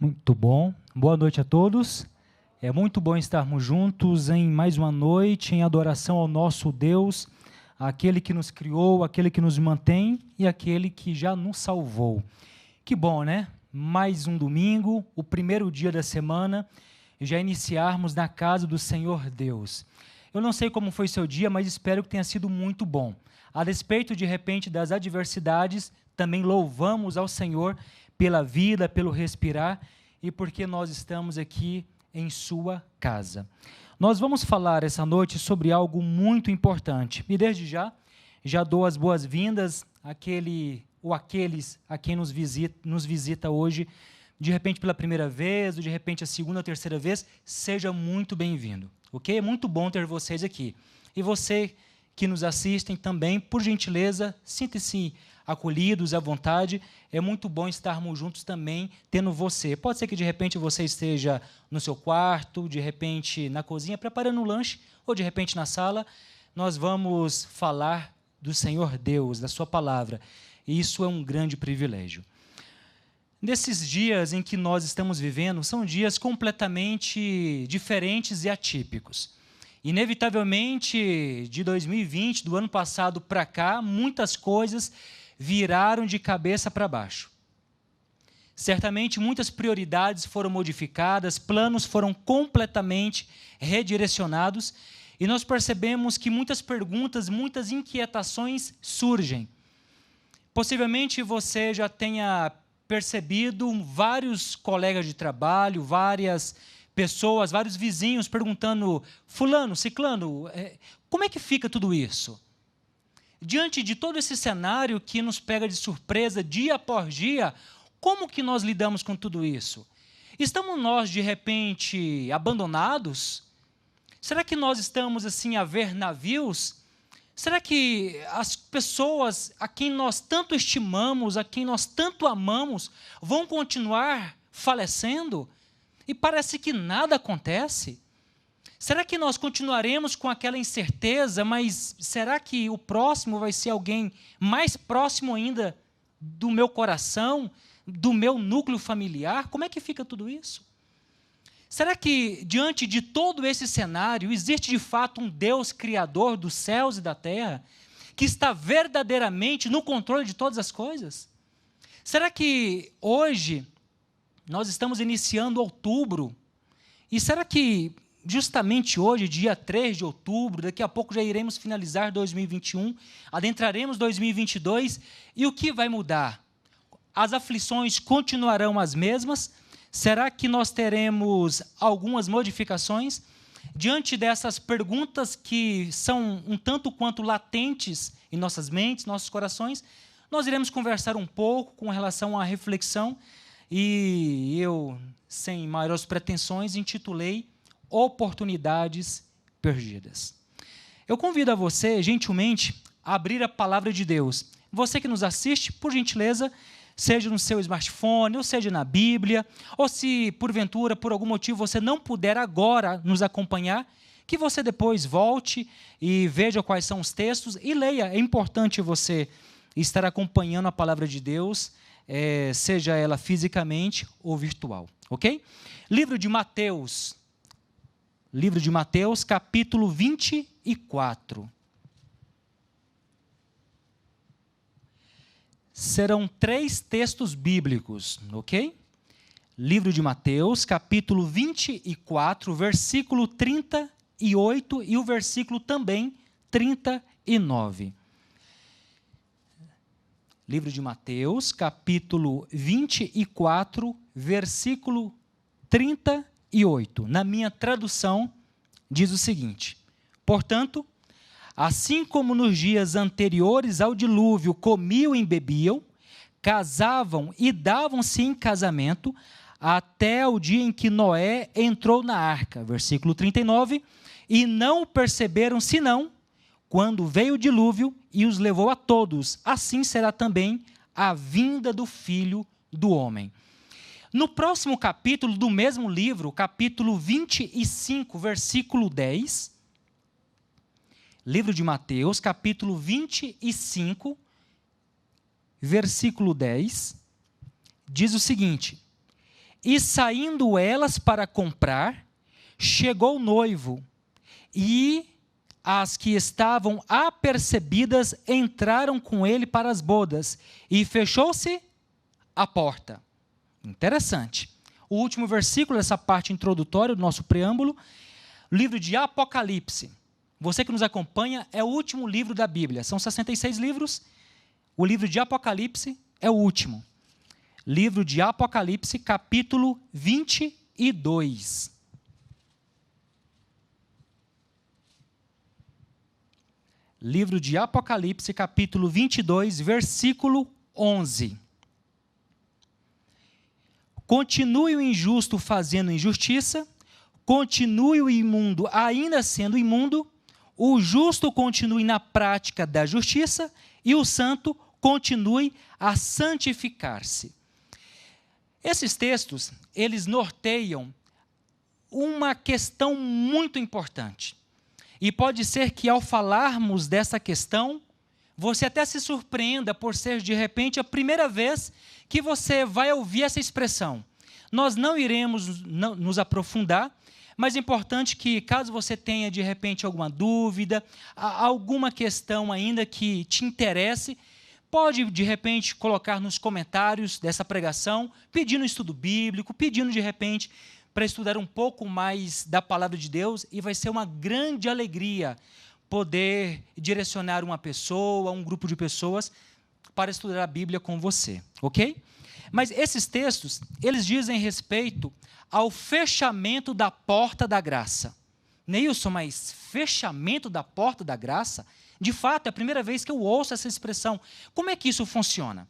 Muito bom. Boa noite a todos. É muito bom estarmos juntos em mais uma noite em adoração ao nosso Deus, aquele que nos criou, aquele que nos mantém e aquele que já nos salvou. Que bom, né? Mais um domingo, o primeiro dia da semana, e já iniciarmos na casa do Senhor Deus. Eu não sei como foi seu dia, mas espero que tenha sido muito bom. A despeito, de repente, das adversidades, também louvamos ao Senhor pela vida, pelo respirar e porque nós estamos aqui em sua casa. Nós vamos falar essa noite sobre algo muito importante. E desde já dou as boas-vindas àqueles a quem nos visita hoje, de repente pela primeira vez, ou de repente a segunda ou terceira vez, seja muito bem-vindo, ok? É muito bom ter vocês aqui. E você que nos assistem também, por gentileza, sinta-se acolhidos, à vontade. É muito bom estarmos juntos também, tendo você. Pode ser que, de repente, você esteja no seu quarto, de repente, na cozinha, preparando um lanche, ou, de repente, na sala. Nós vamos falar do Senhor Deus, da sua palavra. E isso é um grande privilégio. Nesses dias em que nós estamos vivendo, são dias completamente diferentes e atípicos. Inevitavelmente, de 2020, do ano passado para cá, muitas coisas viraram de cabeça para baixo. Certamente, muitas prioridades foram modificadas, planos foram completamente redirecionados, e nós percebemos que muitas perguntas, muitas inquietações surgem. Possivelmente, você já tenha percebido vários colegas de trabalho, várias pessoas, vários vizinhos perguntando: fulano, ciclano, como é que fica tudo isso? Diante de todo esse cenário que nos pega de surpresa dia após dia, como que nós lidamos com tudo isso? Estamos nós, de repente, abandonados? Será que nós estamos assim a ver navios? Será que as pessoas a quem nós tanto estimamos, a quem nós tanto amamos, vão continuar falecendo? E parece que nada acontece. Será que nós continuaremos com aquela incerteza, mas será que o próximo vai ser alguém mais próximo ainda do meu coração, do meu núcleo familiar? Como é que fica tudo isso? Será que, diante de todo esse cenário, existe de fato um Deus criador dos céus e da terra, que está verdadeiramente no controle de todas as coisas? Será que hoje nós estamos iniciando outubro, e será que justamente hoje, dia 3 de outubro, daqui a pouco já iremos finalizar 2021, adentraremos 2022, e o que vai mudar? As aflições continuarão as mesmas? Será que nós teremos algumas modificações? Diante dessas perguntas que são um tanto quanto latentes em nossas mentes, nossos corações, nós iremos conversar um pouco com relação à reflexão, e eu, sem maiores pretensões, intitulei Oportunidades Perdidas. Eu convido a você, gentilmente, a abrir a palavra de Deus. Você que nos assiste, por gentileza, seja no seu smartphone, ou seja na Bíblia, ou se, porventura, por algum motivo, você não puder agora nos acompanhar, que você depois volte e veja quais são os textos e leia. É importante você estar acompanhando a palavra de Deus, seja ela fisicamente ou virtual, ok? Livro de Mateus, capítulo 24. Serão 3 textos bíblicos, ok? Livro de Mateus, capítulo 24, versículo 38 e o versículo também 39. Livro de Mateus, capítulo 24, versículo 38. Na minha tradução, diz o seguinte: portanto, assim como nos dias anteriores ao dilúvio comiam e bebiam, casavam e davam-se em casamento, até o dia em que Noé entrou na arca. Versículo 39. E não o perceberam senão quando veio o dilúvio e os levou a todos. Assim será também a vinda do Filho do Homem. No próximo capítulo do mesmo livro, capítulo 25, versículo 10, livro de Mateus, capítulo 25, versículo 10, diz o seguinte: E saindo elas para comprar, chegou o noivo, e as que estavam apercebidas entraram com ele para as bodas, e fechou-se a porta. Interessante. O último versículo dessa parte introdutória do nosso preâmbulo, livro de Apocalipse. Você que nos acompanha, é o último livro da Bíblia. São 66 livros. O livro de Apocalipse é o último. Livro de Apocalipse, capítulo 22. Livro de Apocalipse, capítulo 22, versículo 11. Continue o injusto fazendo injustiça, continue o imundo ainda sendo imundo, o justo continue na prática da justiça e o santo continue a santificar-se. Esses textos, eles norteiam uma questão muito importante. E pode ser que, ao falarmos dessa questão, você até se surpreenda por ser, de repente, a primeira vez que você vai ouvir essa expressão. Nós não iremos nos aprofundar, mas é importante que, caso você tenha, de repente, alguma dúvida, alguma questão ainda que te interesse, pode, de repente, colocar nos comentários dessa pregação, pedindo estudo bíblico, pedindo, de repente, para estudar um pouco mais da palavra de Deus, e vai ser uma grande alegria poder direcionar uma pessoa, um grupo de pessoas, para estudar a Bíblia com você, ok? Mas esses textos, eles dizem respeito ao fechamento da porta da graça. Neilson, mas fechamento da porta da graça? De fato, é a primeira vez que eu ouço essa expressão. Como é que isso funciona?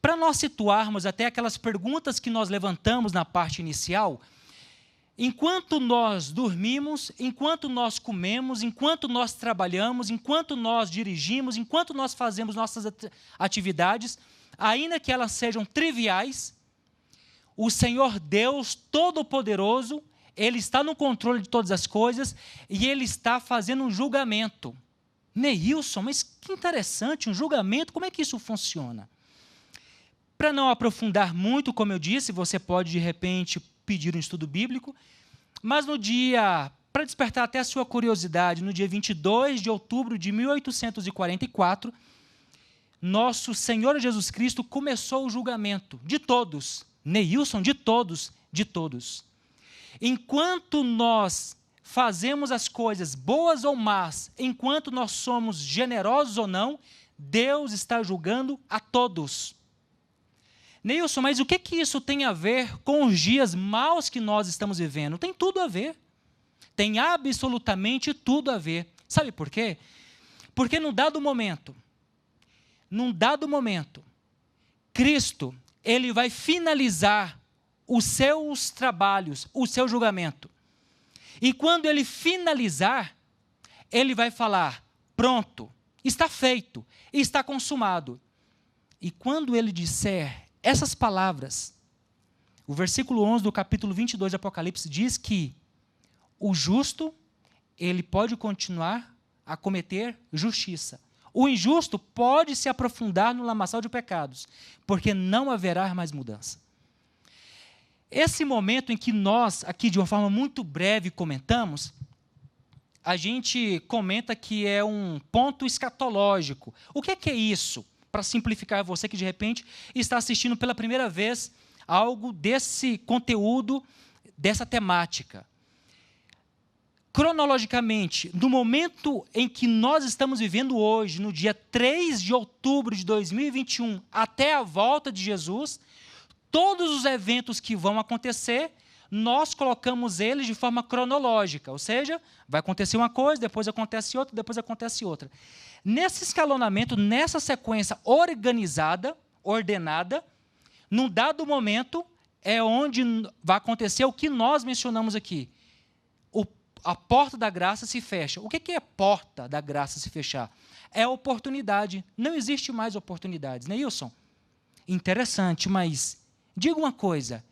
Para nós situarmos até aquelas perguntas que nós levantamos na parte inicial, enquanto nós dormimos, enquanto nós comemos, enquanto nós trabalhamos, enquanto nós dirigimos, enquanto nós fazemos nossas atividades, ainda que elas sejam triviais, o Senhor Deus Todo-Poderoso, Ele está no controle de todas as coisas e Ele está fazendo um julgamento. Neilson, mas que interessante, um julgamento, como é que isso funciona? Para não aprofundar muito, como eu disse, você pode, de repente, pedir um estudo bíblico, mas para despertar até a sua curiosidade, no dia 22 de outubro de 1844, nosso Senhor Jesus Cristo começou o julgamento de todos. Neilson, de todos, de todos. Enquanto nós fazemos as coisas boas ou más, enquanto nós somos generosos ou não, Deus está julgando a todos. Neilson, mas o que isso tem a ver com os dias maus que nós estamos vivendo? Tem tudo a ver. Tem absolutamente tudo a ver. Sabe por quê? Porque num dado momento, Cristo, Ele vai finalizar os seus trabalhos, o seu julgamento. E quando Ele finalizar, Ele vai falar, pronto, está feito, está consumado. E quando Ele disser essas palavras, o versículo 11 do capítulo 22 de Apocalipse diz que o justo, ele pode continuar a cometer justiça. O injusto pode se aprofundar no lamaçal de pecados, porque não haverá mais mudança. Esse momento em que nós, aqui de uma forma muito breve, comentamos, a gente comenta que é um ponto escatológico. O que é isso? Para simplificar, você que de repente está assistindo pela primeira vez algo desse conteúdo, dessa temática. Cronologicamente, no momento em que nós estamos vivendo hoje, no dia 3 de outubro de 2021, até a volta de Jesus, todos os eventos que vão acontecer, nós colocamos eles de forma cronológica, ou seja, vai acontecer uma coisa, depois acontece outra, depois acontece outra. Nesse escalonamento, nessa sequência organizada, ordenada, num dado momento, é onde vai acontecer o que nós mencionamos aqui. A porta da graça se fecha. O que é porta da graça se fechar? É oportunidade. Não existe mais oportunidades, Neilson? Interessante, mas diga uma coisa.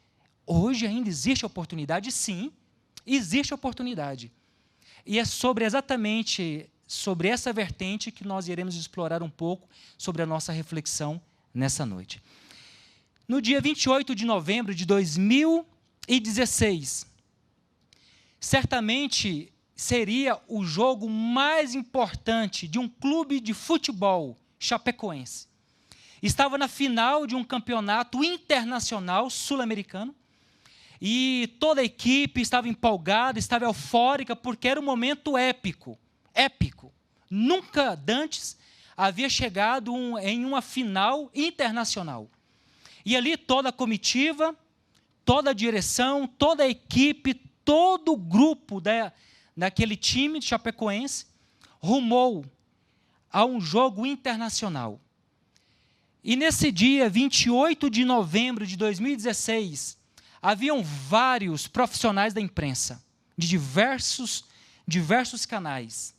Hoje ainda existe oportunidade? Sim, existe oportunidade. E é exatamente sobre essa vertente que nós iremos explorar um pouco sobre a nossa reflexão nessa noite. No dia 28 de novembro de 2016, certamente seria o jogo mais importante de um clube de futebol chapecoense. Estava na final de um campeonato internacional sul-americano e toda a equipe estava empolgada, estava eufórica, porque era um momento épico, épico. Nunca dantes havia chegado em uma final internacional. E ali toda a comitiva, toda a direção, toda a equipe, todo o grupo daquele time de chapecoense rumou a um jogo internacional. E nesse dia, 28 de novembro de 2016, haviam vários profissionais da imprensa, de diversos canais.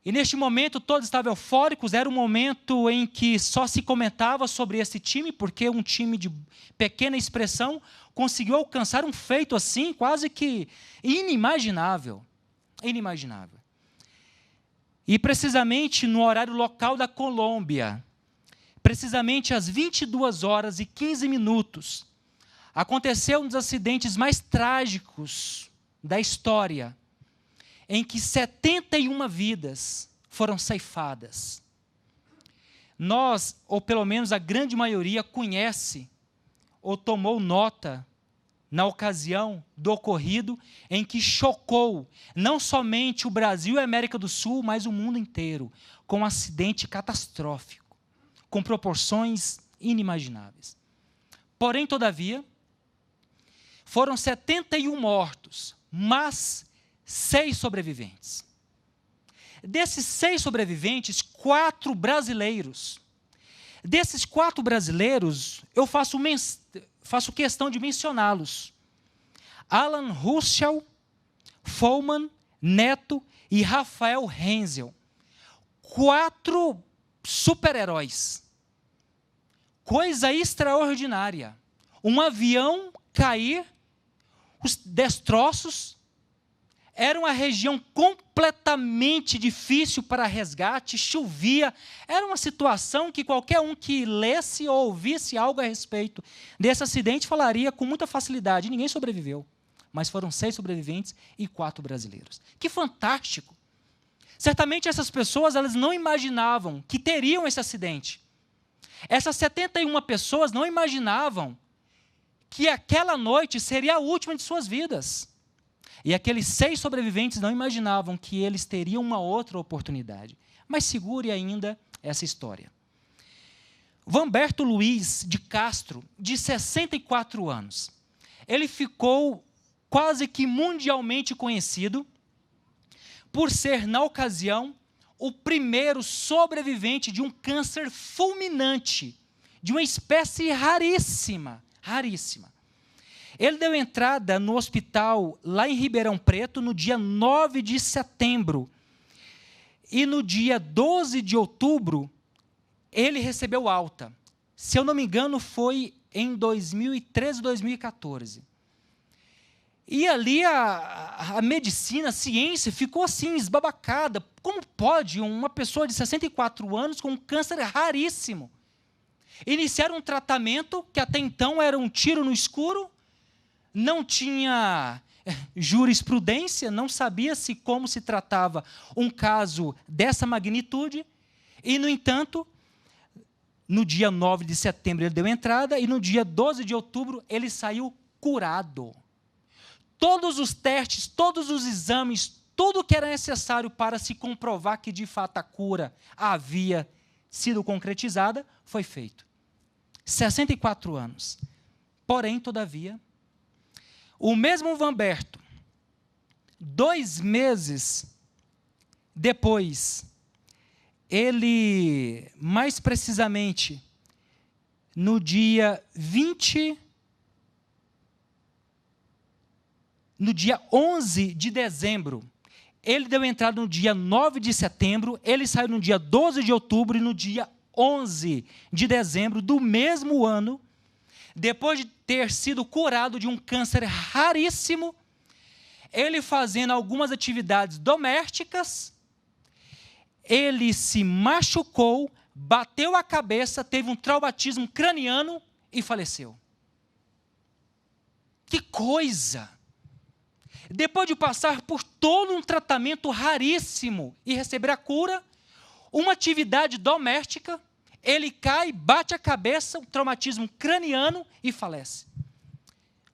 E neste momento todos estavam eufóricos, era um momento em que só se comentava sobre esse time, porque um time de pequena expressão conseguiu alcançar um feito assim, quase que inimaginável. Inimaginável. E precisamente no horário local da Colômbia, precisamente às 22h15, aconteceu um dos acidentes mais trágicos da história, em que 71 vidas foram ceifadas. Nós, ou pelo menos a grande maioria, conhece ou tomou nota na ocasião do ocorrido, em que chocou não somente o Brasil e a América do Sul, mas o mundo inteiro, com um acidente catastrófico, com proporções inimagináveis. Porém, todavia, foram 71 mortos, mas 6 sobreviventes. Desses 6 sobreviventes, 4 brasileiros. Desses 4 brasileiros, eu faço questão de mencioná-los. Alan Ruschel, Follmann, Neto e Rafael Hensel. 4 super-heróis. Coisa extraordinária. Um avião cair, os destroços. Era uma região completamente difícil para resgate, chovia. Era uma situação que qualquer um que lesse ou ouvisse algo a respeito desse acidente falaria com muita facilidade. Ninguém sobreviveu, mas foram 6 sobreviventes e 4 brasileiros. Que fantástico! Certamente essas pessoas elas não imaginavam que teriam esse acidente. Essas 71 pessoas não imaginavam que aquela noite seria a última de suas vidas. E aqueles 6 sobreviventes não imaginavam que eles teriam uma outra oportunidade. Mas segure ainda essa história. Vamberto Luiz de Castro, de 64 anos, ele ficou quase que mundialmente conhecido por ser, na ocasião, o primeiro sobrevivente de um câncer fulminante, de uma espécie raríssima, raríssima. Ele deu entrada no hospital lá em Ribeirão Preto no dia 9 de setembro. E no dia 12 de outubro, ele recebeu alta. Se eu não me engano, foi em 2013, 2014. E ali a medicina, a ciência, ficou assim, esbabacada. Como pode uma pessoa de 64 anos com um câncer raríssimo iniciar um tratamento que até então era um tiro no escuro? Não tinha jurisprudência, não sabia-se como se tratava um caso dessa magnitude, e, no entanto, no dia 9 de setembro ele deu entrada, e no dia 12 de outubro ele saiu curado. Todos os testes, todos os exames, tudo que era necessário para se comprovar que, de fato, a cura havia sido concretizada, foi feito. 64 anos. Porém, todavia, o mesmo Vamberto, 2 meses depois, ele, mais precisamente, no dia 11 de dezembro, ele deu entrada no dia 9 de setembro, ele saiu no dia 12 de outubro e no dia 11 de dezembro do mesmo ano, depois de ter sido curado de um câncer raríssimo, ele fazendo algumas atividades domésticas, ele se machucou, bateu a cabeça, teve um traumatismo craniano e faleceu. Que coisa! Depois de passar por todo um tratamento raríssimo e receber a cura, uma atividade doméstica, ele cai, bate a cabeça, um traumatismo craniano e falece.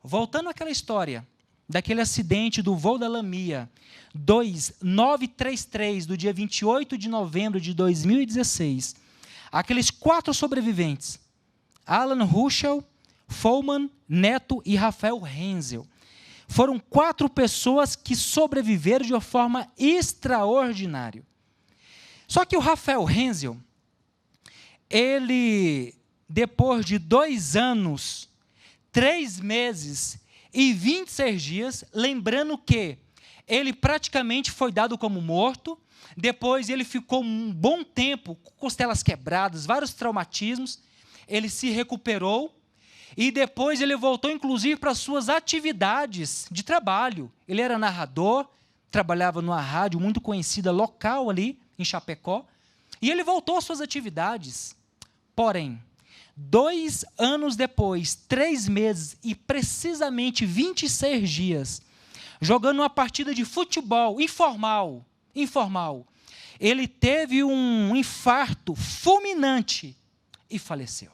Voltando àquela história, daquele acidente do voo da Lamia 2933, do dia 28 de novembro de 2016, aqueles 4 sobreviventes, Alan Ruschel, Follman, Neto e Rafael Hensel, foram 4 pessoas que sobreviveram de uma forma extraordinária. Só que o Rafael Hensel, ele, depois de 2 anos, 3 meses e 26 dias, lembrando que ele praticamente foi dado como morto, depois ele ficou um bom tempo com costelas quebradas, vários traumatismos, ele se recuperou, e depois ele voltou, inclusive, para as suas atividades de trabalho. Ele era narrador, trabalhava numa rádio muito conhecida, local ali, em Chapecó, e ele voltou às suas atividades. Porém, 2 anos depois, 3 meses e precisamente 26 dias, jogando uma partida de futebol informal, ele teve um infarto fulminante e faleceu.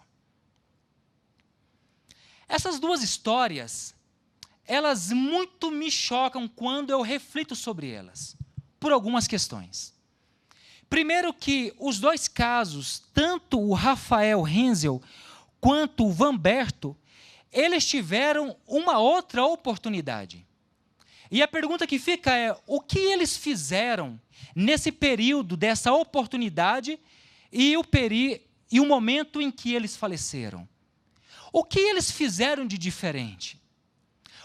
Essas 2 histórias, elas muito me chocam quando eu reflito sobre elas, por algumas questões. Primeiro que os 2 casos, tanto o Rafael Hensel quanto o Vanberto, eles tiveram uma outra oportunidade. E a pergunta que fica é, o que eles fizeram nesse período dessa oportunidade e o momento em que eles faleceram? O que eles fizeram de diferente?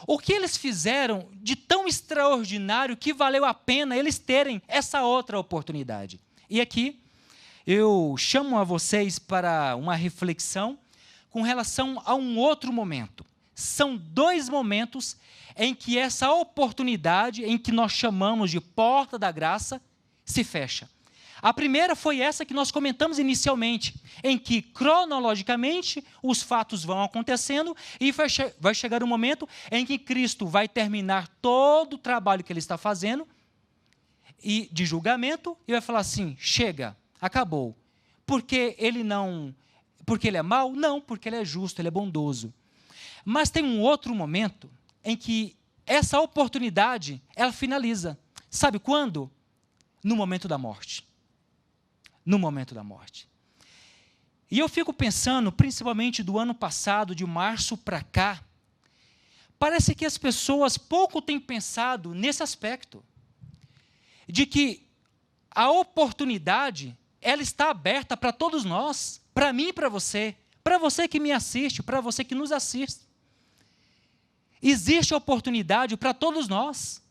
O que eles fizeram de tão extraordinário que valeu a pena eles terem essa outra oportunidade? E aqui eu chamo a vocês para uma reflexão com relação a um outro momento. São 2 momentos em que essa oportunidade, em que nós chamamos de porta da graça, se fecha. A primeira foi essa que nós comentamos inicialmente, em que, cronologicamente, os fatos vão acontecendo e vai chegar um momento em que Cristo vai terminar todo o trabalho que Ele está fazendo e de julgamento e vai falar assim, chega, acabou. Porque Ele é mau? Não, porque Ele é justo, Ele é bondoso. Mas tem um outro momento em que essa oportunidade, ela finaliza. Sabe quando? No momento da morte. No momento da morte. E eu fico pensando, principalmente do ano passado, de março para cá, parece que as pessoas pouco têm pensado nesse aspecto, de que a oportunidade, ela está aberta para todos nós, para mim e para você que me assiste, para você que nos assiste. Existe oportunidade para todos nós.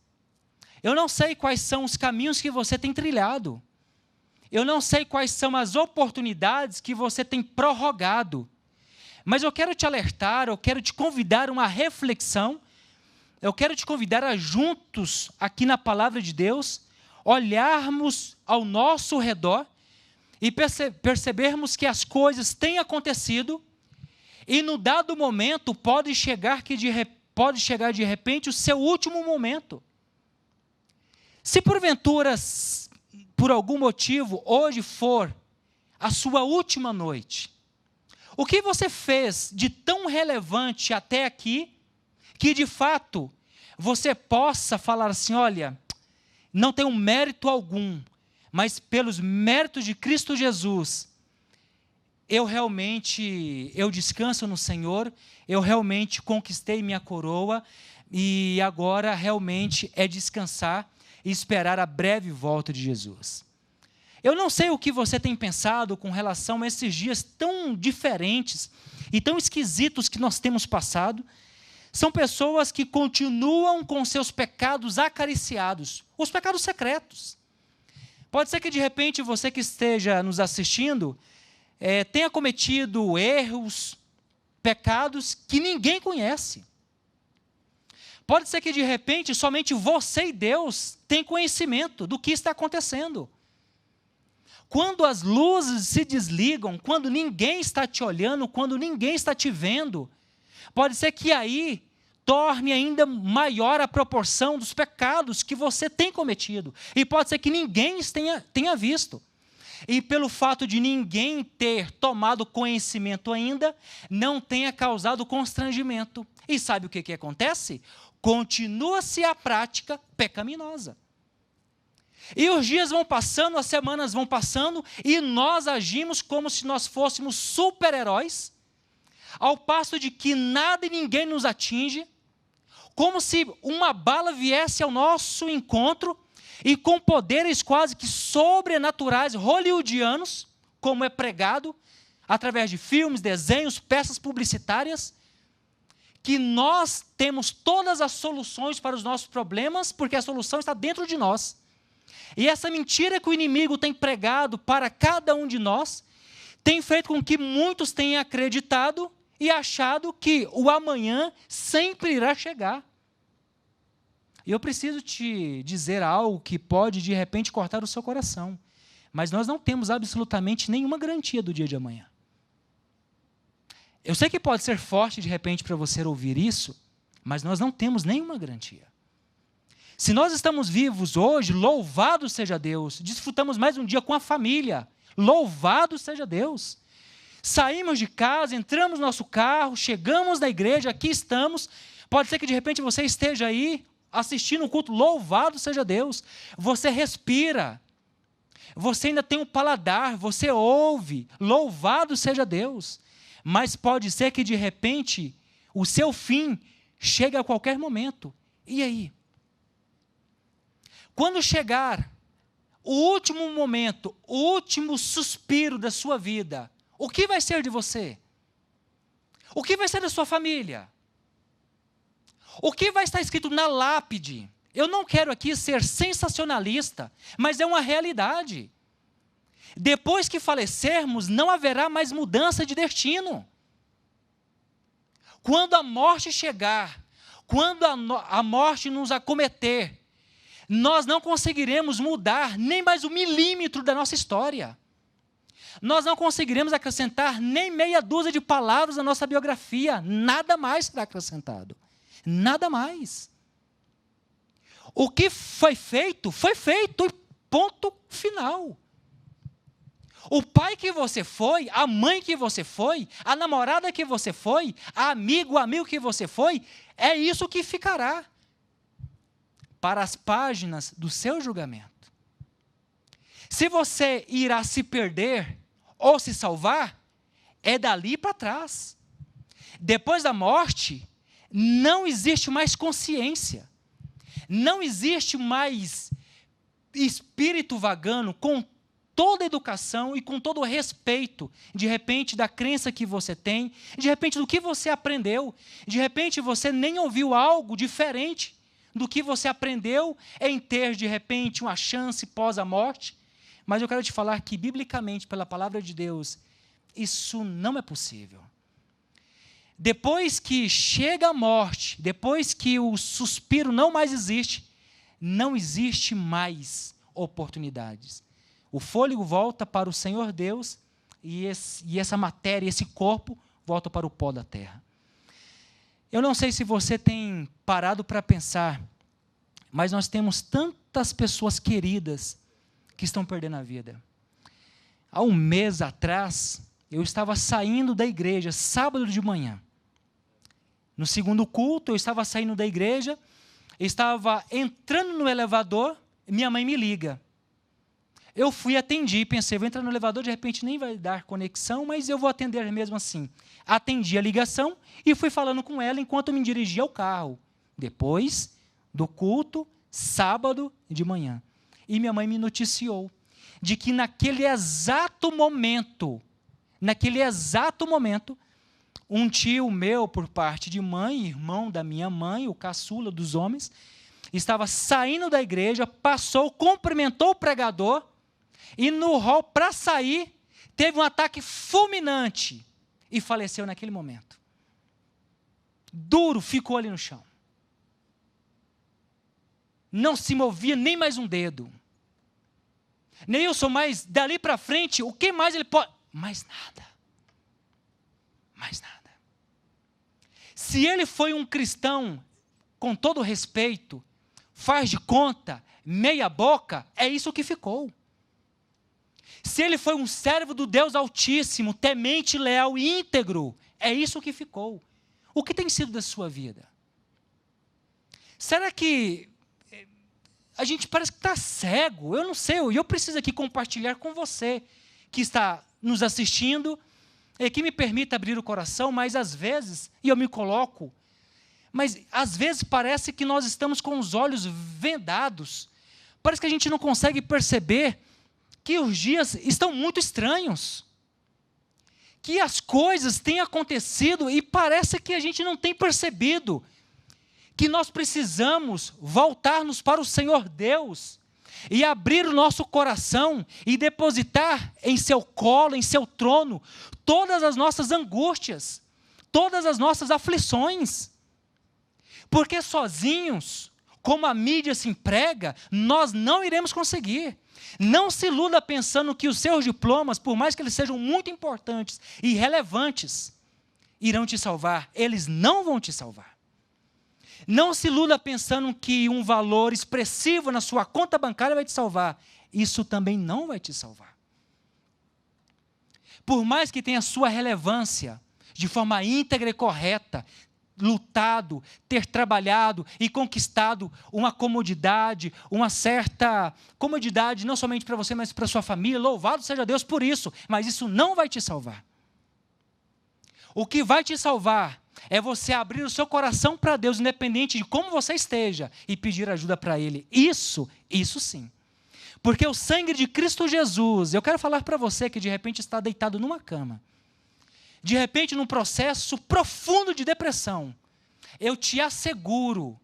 Eu não sei quais são os caminhos que você tem trilhado. Eu não sei quais são as oportunidades que você tem prorrogado. Mas eu quero te alertar, eu quero te convidar a uma reflexão. Eu quero te convidar a juntos, aqui na Palavra de Deus, olharmos ao nosso redor e percebermos que as coisas têm acontecido e, no dado momento, pode chegar de repente o seu último momento. Se porventura, por algum motivo, hoje for a sua última noite, o que você fez de tão relevante até aqui, que de fato você possa falar assim, olha, não tenho mérito algum, mas pelos méritos de Cristo Jesus, eu descanso no Senhor, eu realmente conquistei minha coroa, e agora realmente é descansar e esperar a breve volta de Jesus. Eu não sei o que você tem pensado com relação a esses dias tão diferentes e tão esquisitos que nós temos passado. São pessoas que continuam com seus pecados acariciados, os pecados secretos. Pode ser que, de repente, você que esteja nos assistindo tenha cometido erros, pecados que ninguém conhece. Pode ser que, de repente, somente você e Deus têm conhecimento do que está acontecendo. Quando as luzes se desligam, quando ninguém está te olhando, quando ninguém está te vendo, pode ser que aí torne ainda maior a proporção dos pecados que você tem cometido. E pode ser que ninguém tenha visto. E pelo fato de ninguém ter tomado conhecimento ainda, não tenha causado constrangimento. E sabe o que acontece? Continua-se a prática pecaminosa. E os dias vão passando, as semanas vão passando, e nós agimos como se nós fôssemos super-heróis, ao passo de que nada e ninguém nos atinge, como se uma bala viesse ao nosso encontro, e com poderes quase que sobrenaturais, hollywoodianos, como é pregado, através de filmes, desenhos, peças publicitárias, que nós temos todas as soluções para os nossos problemas, porque a solução está dentro de nós. E essa mentira que o inimigo tem pregado para cada um de nós, tem feito com que muitos tenham acreditado e achado que o amanhã sempre irá chegar. E eu preciso te dizer algo que pode, de repente, cortar o seu coração. Mas nós não temos absolutamente nenhuma garantia do dia de amanhã. Eu sei que pode ser forte, de repente, para você ouvir isso, mas nós não temos nenhuma garantia. Se nós estamos vivos hoje, louvado seja Deus, desfrutamos mais um dia com a família, louvado seja Deus. Saímos de casa, entramos no nosso carro, chegamos na igreja, aqui estamos. Pode ser que de repente você esteja aí assistindo um culto, louvado seja Deus. Você respira, você ainda tem um paladar, você ouve, louvado seja Deus. Mas pode ser que de repente o seu fim chegue a qualquer momento. E aí? Quando chegar o último momento, o último suspiro da sua vida, o que vai ser de você? O que vai ser da sua família? O que vai estar escrito na lápide? Eu não quero aqui ser sensacionalista, mas é uma realidade. Depois que falecermos, não haverá mais mudança de destino. Quando a morte chegar, quando a morte nos acometer, nós não conseguiremos mudar nem mais um milímetro da nossa história. Nós não conseguiremos acrescentar nem meia dúzia de palavras na nossa biografia. Nada mais será acrescentado. Nada mais. O que foi feito e ponto final. O pai que você foi, a mãe que você foi, a namorada que você foi, o amigo que você foi, é isso que ficará para as páginas do seu julgamento. Se você irá se perder ou se salvar, é dali para trás. Depois da morte, não existe mais consciência, não existe mais espírito vagando com toda a educação e com todo o respeito, de repente, da crença que você tem, de repente, do que você aprendeu, de repente, você nem ouviu algo diferente do que você aprendeu em ter, de repente, uma chance pós a morte. Mas eu quero te falar que, biblicamente, pela palavra de Deus, isso não é possível. Depois que chega a morte, depois que o suspiro não mais existe, não existe mais oportunidades. O fôlego volta para o Senhor Deus e essa matéria, esse corpo, volta para o pó da terra. Eu não sei se você tem parado para pensar, mas nós temos tantas pessoas queridas que estão perdendo a vida. Há um mês atrás, eu estava saindo da igreja, sábado de manhã. No segundo culto, eu estava saindo da igreja, estava entrando no elevador, minha mãe me liga. Eu fui atendi, pensei, vou entrar no elevador, de repente nem vai dar conexão, mas eu vou atender mesmo assim. Atendi a ligação e fui falando com ela enquanto eu me dirigia ao carro. Depois do culto, sábado de manhã. E minha mãe me noticiou de que naquele exato momento, um tio meu, por parte de mãe, irmão da minha mãe, o caçula dos homens, estava saindo da igreja, passou, cumprimentou o pregador, e no hall, para sair, teve um ataque fulminante e faleceu naquele momento. Duro, ficou ali no chão. Não se movia nem mais um dedo. Neilson, mas dali para frente, o que mais ele pode? Mais nada. Mais nada. Se ele foi um cristão, com todo respeito, faz de conta, meia boca, é isso que ficou. Se ele foi um servo do Deus Altíssimo, temente, leal e íntegro, é isso que ficou. O que tem sido da sua vida? Será que a gente parece que está cego? Eu não sei, eu preciso aqui compartilhar com você, que está nos assistindo, e que me permita abrir o coração, mas às vezes, e eu me coloco, mas às vezes parece que nós estamos com os olhos vendados, parece que a gente não consegue perceber que os dias estão muito estranhos, que as coisas têm acontecido e parece que a gente não tem percebido, que nós precisamos voltar-nos para o Senhor Deus, e abrir o nosso coração, e depositar em seu colo, em seu trono, todas as nossas angústias, todas as nossas aflições, porque sozinhos, como a mídia se emprega, nós não iremos conseguir. Não se iluda pensando que os seus diplomas, por mais que eles sejam muito importantes e relevantes, irão te salvar. Eles não vão te salvar. Não se iluda pensando que um valor expressivo na sua conta bancária vai te salvar. Isso também não vai te salvar. Por mais que tenha sua relevância, de forma íntegra e correta, lutado, ter trabalhado e conquistado uma comodidade, uma certa comodidade, não somente para você, mas para sua família, louvado seja Deus por isso, mas isso não vai te salvar. O que vai te salvar é você abrir o seu coração para Deus, independente de como você esteja, e pedir ajuda para Ele. Isso sim. Porque o sangue de Cristo Jesus, eu quero falar para você que de repente está deitado numa cama, de repente num processo profundo de depressão, eu te asseguro,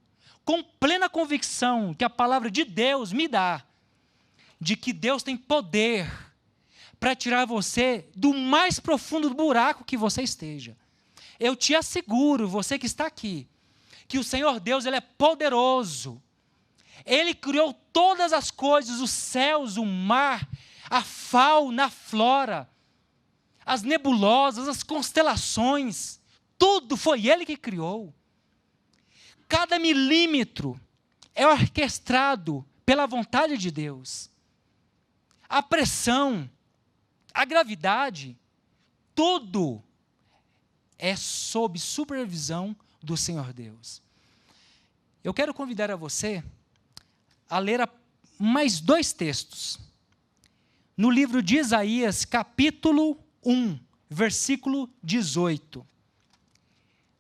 com plena convicção, que a palavra de Deus me dá, de que Deus tem poder para tirar você do mais profundo buraco que você esteja. Eu te asseguro, você que está aqui, que o Senhor Deus, Ele é poderoso. Ele criou todas as coisas, os céus, o mar, a fauna, a flora, as nebulosas, as constelações, tudo foi Ele que criou. Cada milímetro é orquestrado pela vontade de Deus. A pressão, a gravidade, tudo é sob supervisão do Senhor Deus. Eu quero convidar a você a ler mais 2 textos. No livro de Isaías, capítulo 1, versículo 18.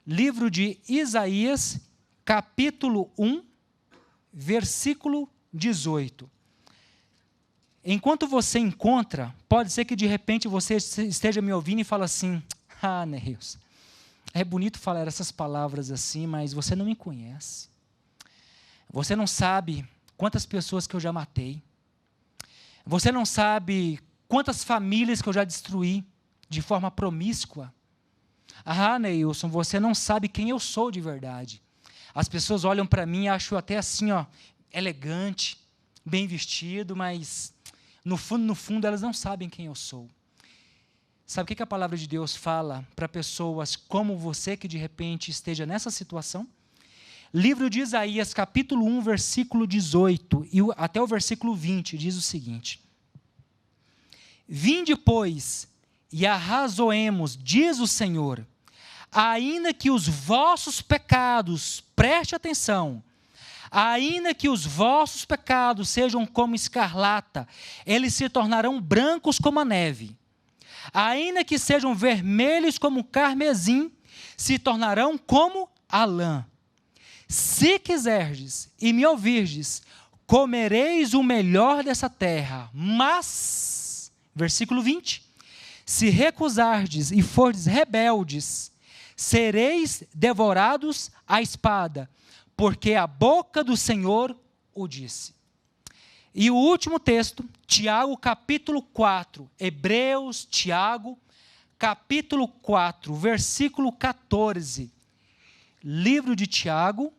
Livro de Isaías, capítulo 1, versículo 18. Enquanto você encontra, pode ser que de repente você esteja me ouvindo e fala assim: ah, Neilson, é bonito falar essas palavras assim, mas você não me conhece. Você não sabe quantas pessoas que eu já matei. Você não sabe quantas famílias que eu já destruí de forma promíscua. Ah, Neilson, você não sabe quem eu sou de verdade. As pessoas olham para mim e acham até assim, elegante, bem vestido, mas no fundo elas não sabem quem eu sou. Sabe o que a palavra de Deus fala para pessoas como você que de repente esteja nessa situação? Livro de Isaías, capítulo 1, versículo 18 e até o versículo 20, diz o seguinte: Vinde, pois, e arrazoemos, diz o Senhor, ainda que os vossos pecados, preste atenção, ainda que os vossos pecados sejam como escarlata, eles se tornarão brancos como a neve. Ainda que sejam vermelhos como o carmesim, se tornarão como a lã. Se quiserdes e me ouvirdes, comereis o melhor dessa terra. Mas, versículo 20, se recusardes e fordes rebeldes, sereis devorados à espada, porque a boca do Senhor o disse. E o último texto, Tiago, capítulo 4, Hebreus, Tiago, capítulo 4, versículo 14. Livro de Tiago,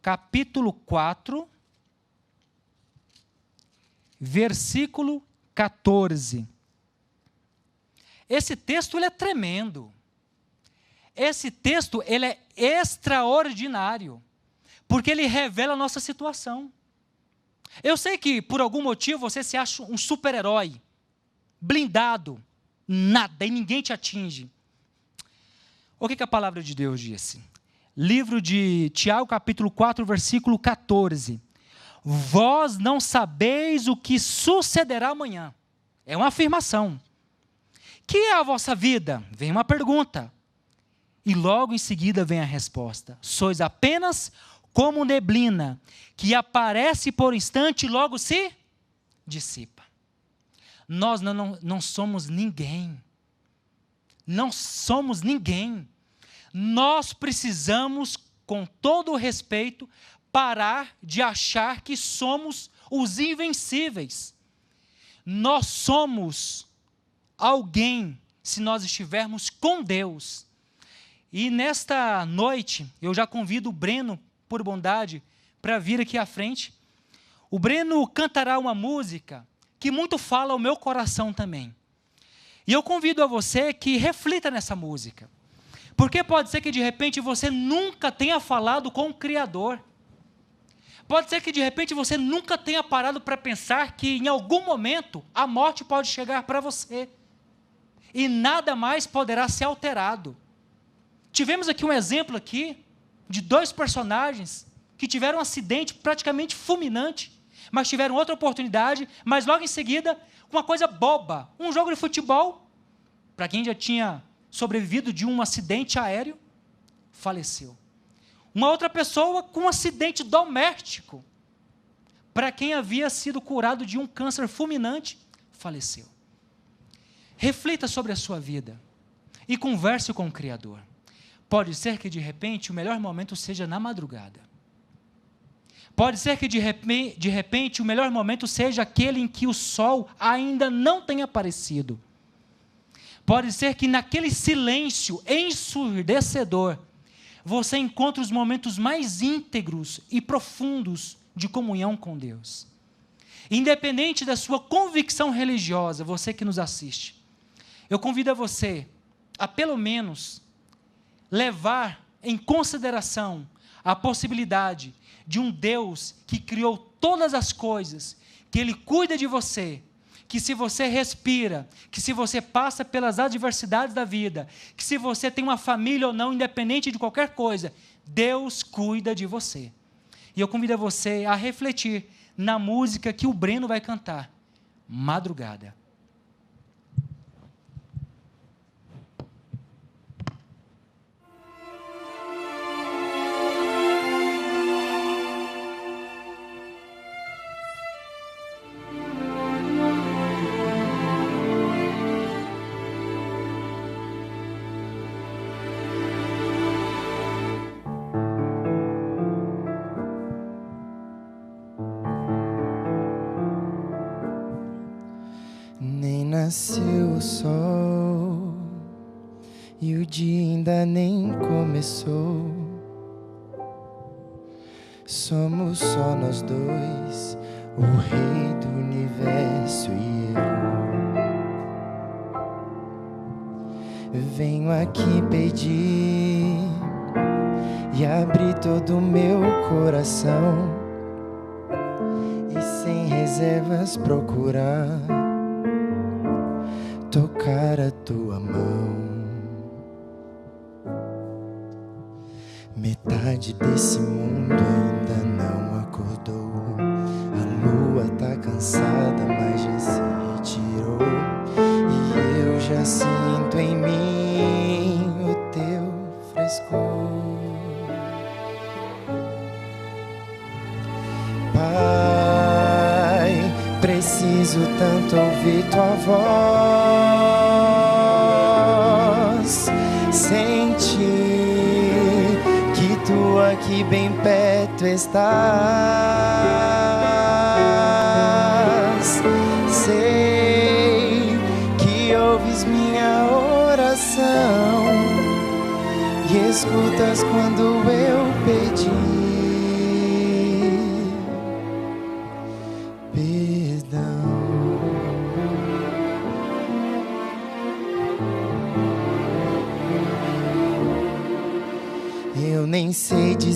capítulo 4, versículo 14. Esse texto ele é tremendo. Esse texto ele é extraordinário, porque ele revela a nossa situação. Eu sei que por algum motivo você se acha um super-herói, blindado, nada e ninguém te atinge. O que a palavra de Deus disse? Livro de Tiago, capítulo 4, versículo 14. Vós não sabeis o que sucederá amanhã. É uma afirmação. Que é a vossa vida? Vem uma pergunta. E logo em seguida vem a resposta. Sois apenas como neblina, que aparece por instante e logo se dissipa. Nós não somos ninguém. Não somos ninguém. Nós precisamos, com todo o respeito, parar de achar que somos os invencíveis. Nós somos alguém se nós estivermos com Deus. E nesta noite, eu já convido o Breno, por bondade, para vir aqui à frente. O Breno cantará uma música que muito fala ao meu coração também. E eu convido a você que reflita nessa música. Porque pode ser que de repente você nunca tenha falado com o Criador. Pode ser que de repente você nunca tenha parado para pensar que em algum momento a morte pode chegar para você. E nada mais poderá ser alterado. Tivemos aqui um exemplo aqui de 2 personagens que tiveram um acidente praticamente fulminante, mas tiveram outra oportunidade, mas logo em seguida, uma coisa boba, um jogo de futebol, para quem já tinha sobrevivido de um acidente aéreo, faleceu. Uma outra pessoa com um acidente doméstico, para quem havia sido curado de um câncer fulminante, faleceu. Reflita sobre a sua vida e converse com o Criador. Pode ser que de repente o melhor momento seja na madrugada. Pode ser que de repente o melhor momento seja aquele em que o sol ainda não tenha aparecido. Pode ser que naquele silêncio ensurdecedor, você encontre os momentos mais íntegros e profundos de comunhão com Deus. Independente da sua convicção religiosa, você que nos assiste, eu convido a você a pelo menos levar em consideração a possibilidade de um Deus que criou todas as coisas, que Ele cuida de você, que se você respira, que se você passa pelas adversidades da vida, que se você tem uma família ou não, independente de qualquer coisa, Deus cuida de você. E eu convido a você a refletir na música que o Breno vai cantar, Madrugada. Nasceu o sol e o dia ainda nem começou. Somos só nós dois, o Rei do Universo e eu. Venho aqui pedir e abrir todo o meu coração e sem reservas procurar tocar a tua mão. Metade desse mundo ainda não acordou. A lua tá cansada, mas já se retirou. E eu já sinto em mim o teu frescor. Pai, preciso tanto ouvir tua voz, sentir que tu aqui bem perto estás. Sei que ouves minha oração e escutas quando eu pedir perdão.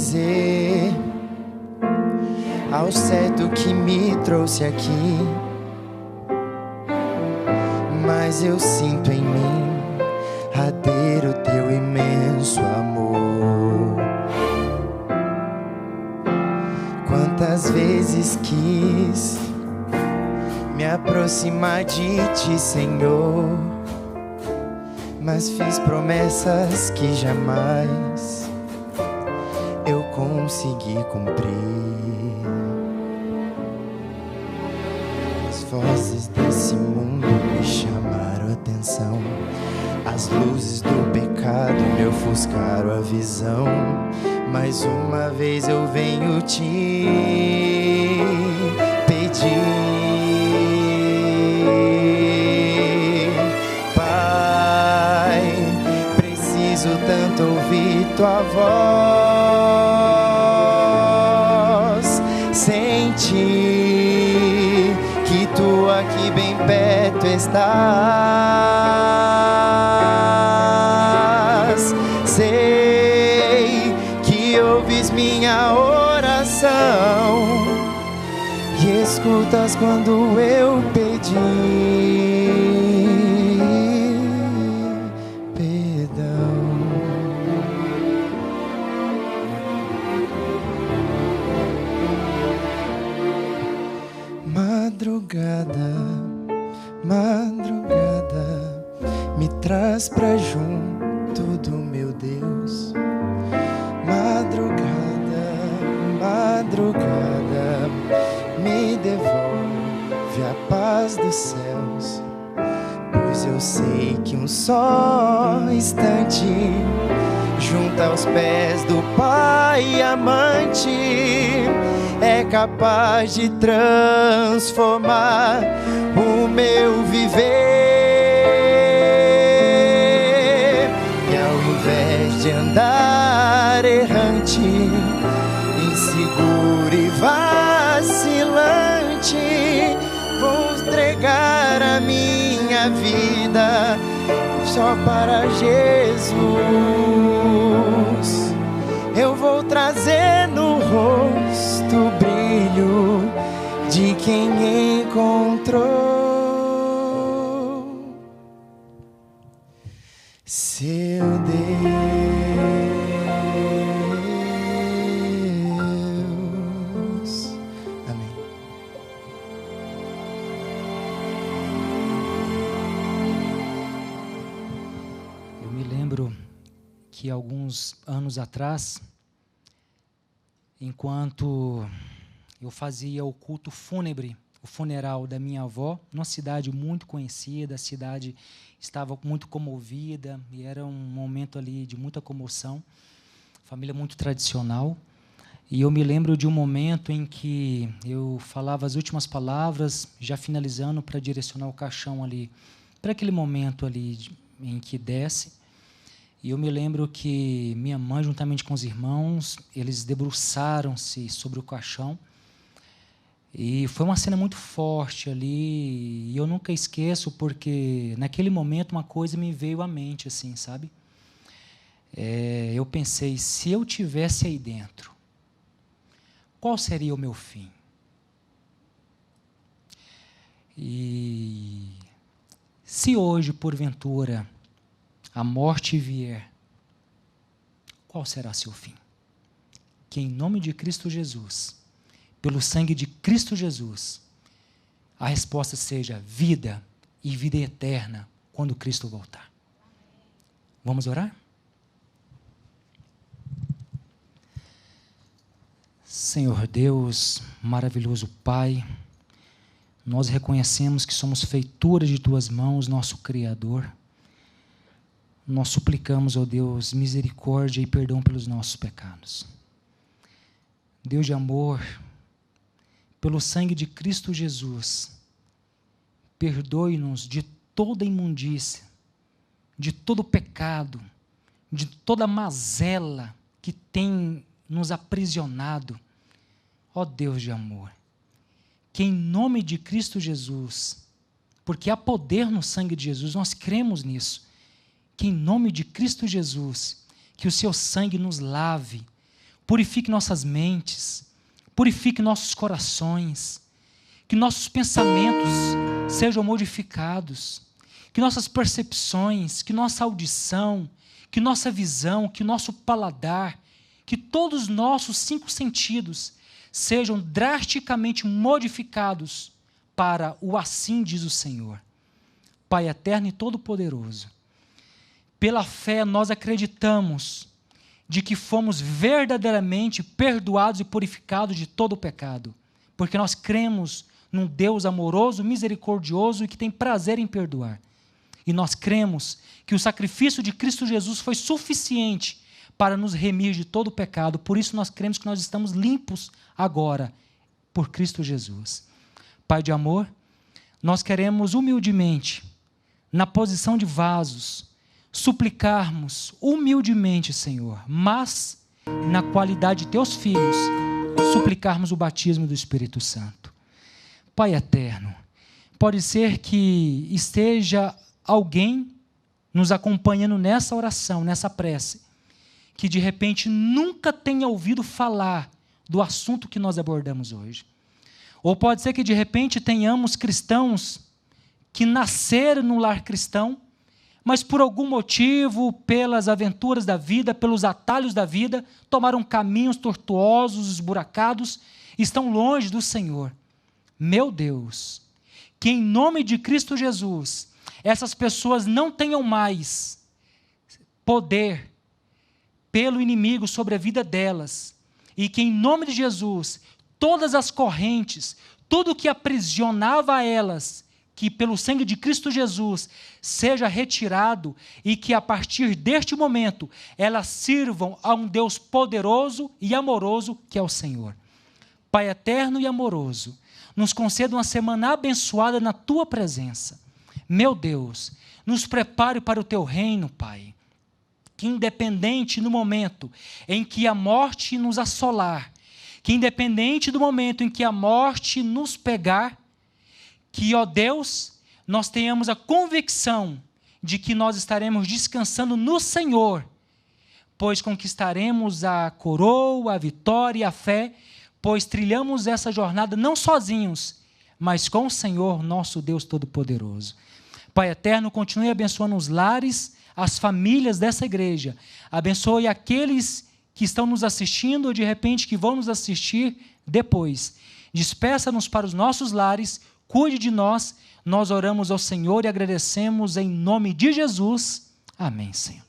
dizer ao certo que me trouxe aqui, mas eu sinto em mim arder o teu imenso amor. Quantas vezes quis me aproximar de ti, Senhor, mas fiz promessas que jamais eu consegui cumprir. As vozes desse mundo me chamaram a atenção, as luzes do pecado me ofuscaram a visão. Mais uma vez eu venho te pedir, Pai, preciso tanto ouvir tua voz, sentir que tu aqui bem perto estás. Sei que ouves minha oração e escutas quando eu pedi perdão. Madrugada, madrugada, me traz pra junto do meu Deus. Madrugada, madrugada, me devolve a paz dos céus, pois eu sei que um só instante junto aos pés do Pai amante é capaz de transformar o meu viver. E ao invés de andar errante, inseguro e vacilante, vou entregar a minha vida só para Jesus. Eu vou trazer no rosto o brilho de quem encontrou seu Deus. Amém. Eu me lembro que alguns anos atrás, enquanto eu fazia o culto fúnebre, o funeral da minha avó, numa cidade muito conhecida, a cidade estava muito comovida e era um momento ali de muita comoção, família muito tradicional. E eu me lembro de um momento em que eu falava as últimas palavras, já finalizando para direcionar o caixão ali, para aquele momento ali em que desce. E eu me lembro que minha mãe, juntamente com os irmãos, eles debruçaram-se sobre o caixão. E foi uma cena muito forte ali. E eu nunca esqueço, porque naquele momento uma coisa me veio à mente, assim, sabe? Eu pensei, se eu tivesse aí dentro, qual seria o meu fim? E se hoje, porventura, a morte vier, qual será seu fim? Que em nome de Cristo Jesus, pelo sangue de Cristo Jesus, a resposta seja vida e vida eterna quando Cristo voltar. Vamos orar? Senhor Deus, maravilhoso Pai, nós reconhecemos que somos feitura de Tuas mãos, nosso Criador. Nós suplicamos, ó Deus, misericórdia e perdão pelos nossos pecados. Deus de amor, pelo sangue de Cristo Jesus, perdoe-nos de toda imundícia, de todo pecado, de toda mazela que tem nos aprisionado. Ó Deus de amor, que em nome de Cristo Jesus, porque há poder no sangue de Jesus, nós cremos nisso, que em nome de Cristo Jesus, que o seu sangue nos lave, purifique nossas mentes, purifique nossos corações, que nossos pensamentos sejam modificados, que nossas percepções, que nossa audição, que nossa visão, que nosso paladar, que todos os nossos 5 sentidos sejam drasticamente modificados para o assim diz o Senhor. Pai eterno e todo-poderoso, pela fé nós acreditamos de que fomos verdadeiramente perdoados e purificados de todo o pecado, porque nós cremos num Deus amoroso, misericordioso e que tem prazer em perdoar. E nós cremos que o sacrifício de Cristo Jesus foi suficiente para nos remir de todo o pecado. Por isso nós cremos que nós estamos limpos agora por Cristo Jesus. Pai de amor, nós queremos humildemente, na posição de vasos, suplicarmos humildemente, Senhor, mas na qualidade de teus filhos, suplicarmos o batismo do Espírito Santo. Pai eterno, pode ser que esteja alguém nos acompanhando nessa oração, nessa prece, que de repente nunca tenha ouvido falar do assunto que nós abordamos hoje. Ou pode ser que de repente tenhamos cristãos que nasceram no lar cristão, mas por algum motivo, pelas aventuras da vida, pelos atalhos da vida, tomaram caminhos tortuosos, esburacados, estão longe do Senhor. Meu Deus, que em nome de Cristo Jesus, essas pessoas não tenham mais poder pelo inimigo sobre a vida delas, e que em nome de Jesus, todas as correntes, tudo que aprisionava elas, que pelo sangue de Cristo Jesus seja retirado e que a partir deste momento elas sirvam a um Deus poderoso e amoroso que é o Senhor. Pai eterno e amoroso, nos conceda uma semana abençoada na Tua presença. Meu Deus, nos prepare para o Teu reino, Pai, que independente no momento em que a morte nos assolar, que independente do momento em que a morte nos pegar, que, ó Deus, nós tenhamos a convicção de que nós estaremos descansando no Senhor, pois conquistaremos a coroa, a vitória e a fé, pois trilhamos essa jornada não sozinhos, mas com o Senhor, nosso Deus Todo-Poderoso. Pai eterno, continue abençoando os lares, as famílias dessa igreja. Abençoe aqueles que estão nos assistindo ou de repente que vão nos assistir depois. Despeça-nos para os nossos lares, cuide de nós, nós oramos ao Senhor e agradecemos em nome de Jesus. Amém, Senhor.